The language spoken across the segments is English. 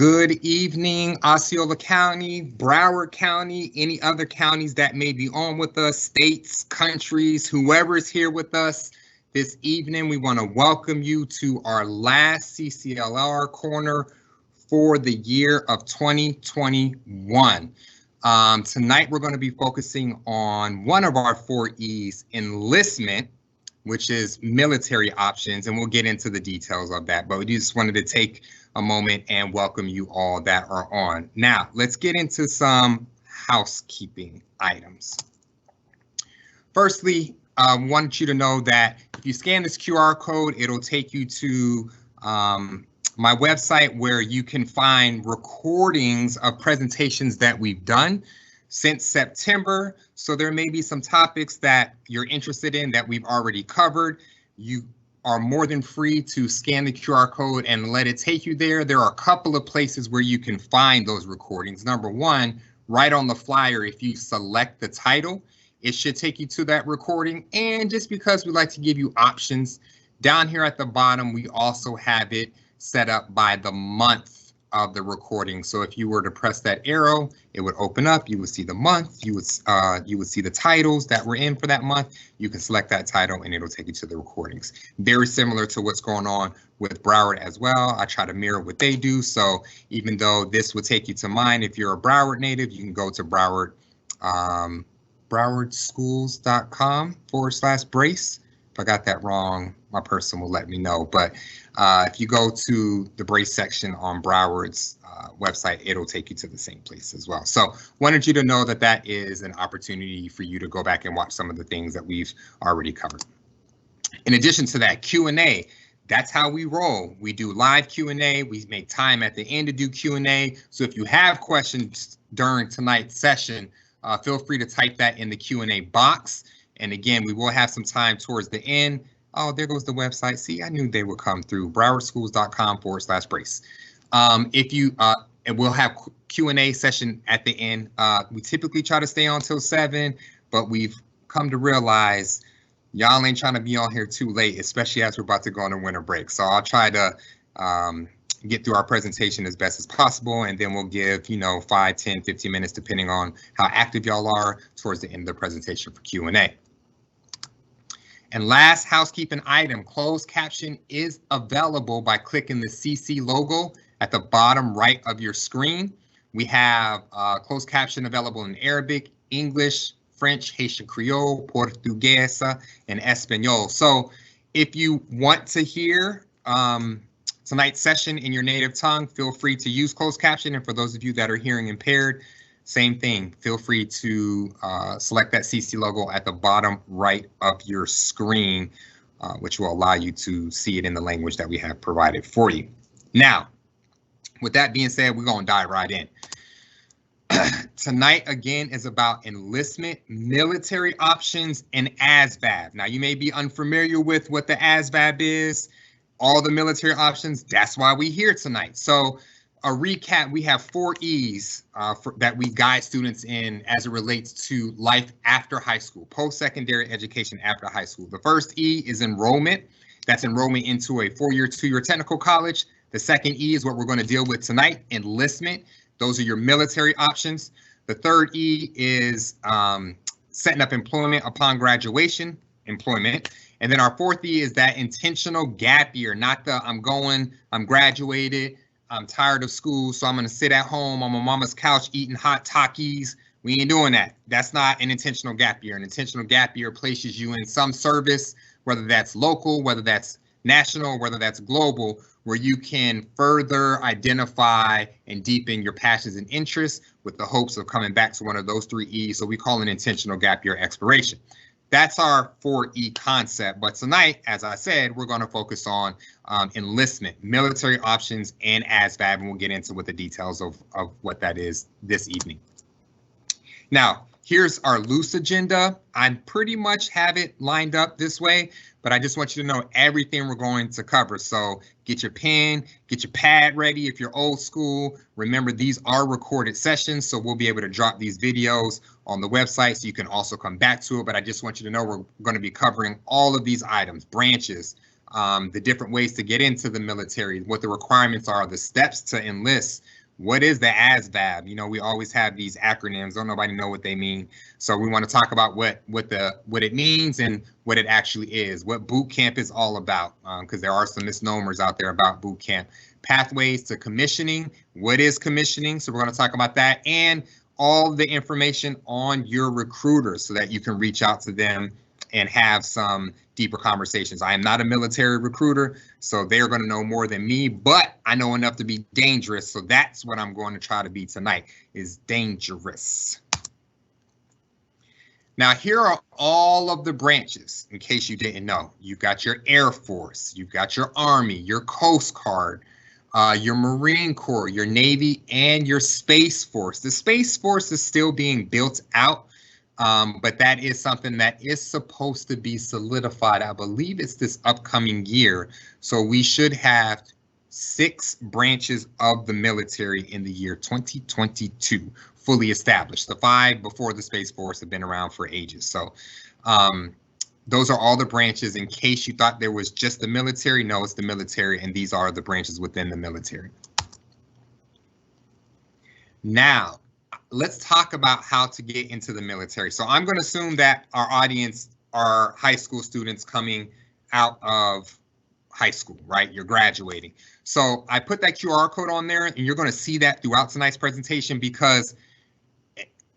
Good evening, Osceola County, Broward County, any other counties that may be on with us, states, countries, whoever is here with us this evening. We want to welcome you to our last CCLR corner for the year of 2021. Tonight, we're going to be focusing on one of our 4 E's, enlistment, which is military options, and we'll get into the details of that. But we just wanted to take a moment and welcome you all that are on. Now, let's get into some housekeeping items. Firstly, I want you to know that if you scan this QR code, it'll take you to my website where you can find recordings of presentations that we've done since September. So there may be some topics that you're interested in that we've already covered. You are more than free to scan the QR code and let it take you there. There are a couple of places where you can find those recordings. Number one, right on the flyer, if you select the title, it should take you to that recording. And just because we like to give you options, down here at the bottom, we also have it set up by the month of the recording. So if you were to press that arrow, it would open up. You would see the month. You would see the titles that were in for that month. You can select that title and it'll take you to the recordings. Very similar to what's going on with Broward as well. I try to mirror what they do. So even though this would take you to mine, if you're a Broward native, you can go to Broward, browardschools.com/brace. If I got that wrong, my person will let me know. But if you go to the Brace section on Broward's website, it'll take you to the same place as well. So wanted you to know that that is an opportunity for you to go back and watch some of the things that we've already covered. In addition to that, Q&A, that's how we roll. We do live Q&A. We make time at the end to do Q&A. So if you have questions during tonight's session, feel free to type that in the Q&A box. And again, we will have some time towards the end. Oh, there goes the website. See, I knew they would come through, browardschools.com/brace. If you, and we'll have Q&A session at the end. We typically try to stay on till 7, but we've come to realize y'all ain't trying to be on here too late, especially as we're about to go on a winter break. So I'll try to get through our presentation as best as possible, and then we'll give, 5, 10, 15 minutes, depending on how active y'all are towards the end of the presentation for Q&A. And last housekeeping item, closed caption is available by clicking the CC logo at the bottom right of your screen. We have closed caption available in Arabic, English, French, Haitian Creole, Portuguese, and Espanol. So if you want to hear tonight's session in your native tongue, feel free to use closed caption. And for those of you that are hearing impaired, same thing, feel free to select that CC logo at the bottom right of your screen, which will allow you to see it in the language that we have provided for you. Now, with that being said, we're going to dive right in. Tonight, again, is about enlistment, military options, and ASVAB. Now, you may be unfamiliar with what the ASVAB is, all the military options. That's why we're here tonight. So, a recap, we have 4 E's that we guide students in as it relates to life after high school, post-secondary education after high school. The first E is enrollment. That's enrollment into a 4-year, 2-year technical college. The second E is what we're going to deal with tonight, enlistment. Those are your military options. The third E is setting up employment upon graduation, employment. And then our fourth E is that intentional gap year, not the I'm graduated, I'm tired of school, so I'm going to sit at home on my mama's couch eating hot Takis. We ain't doing that. That's not an intentional gap year. An intentional gap year places you in some service, whether that's local, whether that's national, whether that's global, where you can further identify and deepen your passions and interests with the hopes of coming back to one of those 3 E's. So we call an intentional gap year expiration. That's our 4E concept. But tonight, as I said, we're going to focus on enlistment, military options, and ASVAB, and we'll get into what the details of what that is this evening. Now, here's our loose agenda. I pretty much have it lined up this way, but I just want you to know everything we're going to cover. So get your pen, get your pad ready if you're old school. Remember, these are recorded sessions, so we'll be able to drop these videos on the website so you can also come back to it. But I just want you to know we're going to be covering all of these items, branches, the different ways to get into the military, what the requirements are, the steps to enlist, What is the ASVAB? You know, we always have these acronyms. Don't nobody know what they mean. So we want to talk about what it means and what it actually is, what boot camp is all about, because there are some misnomers out there about boot camp. Pathways to commissioning. What is commissioning? So we're going to talk about that, and all the information on your recruiters so that you can reach out to them and have some deeper conversations. I am not a military recruiter, so they're going to know more than me, but I know enough to be dangerous. So that's what I'm going to try to be tonight, is dangerous. Now, here are all of the branches, in case you didn't know. You've got your Air Force, you've got your Army, your Coast Guard, your Marine Corps, your Navy, and your Space Force. The Space Force is still being built out, but that is something that is supposed to be solidified. I believe it's this upcoming year. So we should have 6 branches of the military in the year 2022, fully established. The 5 before the Space Force have been around for ages. So those are all the branches. In case you thought there was just the military, no, it's the military, and these are the branches within the military. Now, let's talk about how to get into the military. So I'm going to assume that our audience are high school students coming out of high school, right? You're graduating. So I put that QR code on there, and you're going to see that throughout tonight's presentation, because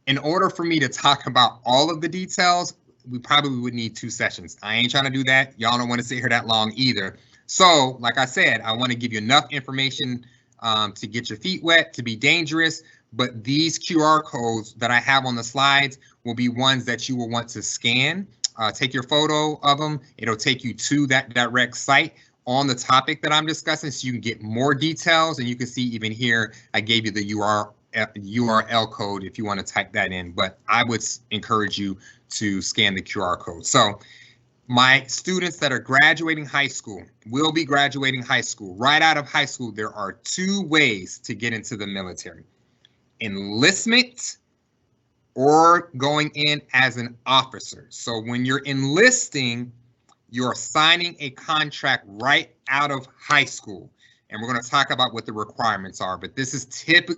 in order for me to talk about all of the details, we probably would need 2 sessions. I ain't trying to do that. Y'all don't want to sit here that long either. So like I said, I want to give you enough information to get your feet wet, to be dangerous. But these QR codes that I have on the slides will be ones that you will want to scan. Take your photo of them. It'll take you to that direct site on the topic that I'm discussing, so you can get more details. And you can see even here, I gave you the URL code if you want to type that in. But I would encourage you to scan the QR code. So my students that are graduating high school will be graduating high school. Right out of high school, there are 2 ways to get into the military: enlistment or going in as an officer. So when you're enlisting, you're signing a contract right out of high school. And we're going to talk about what the requirements are, but this is typically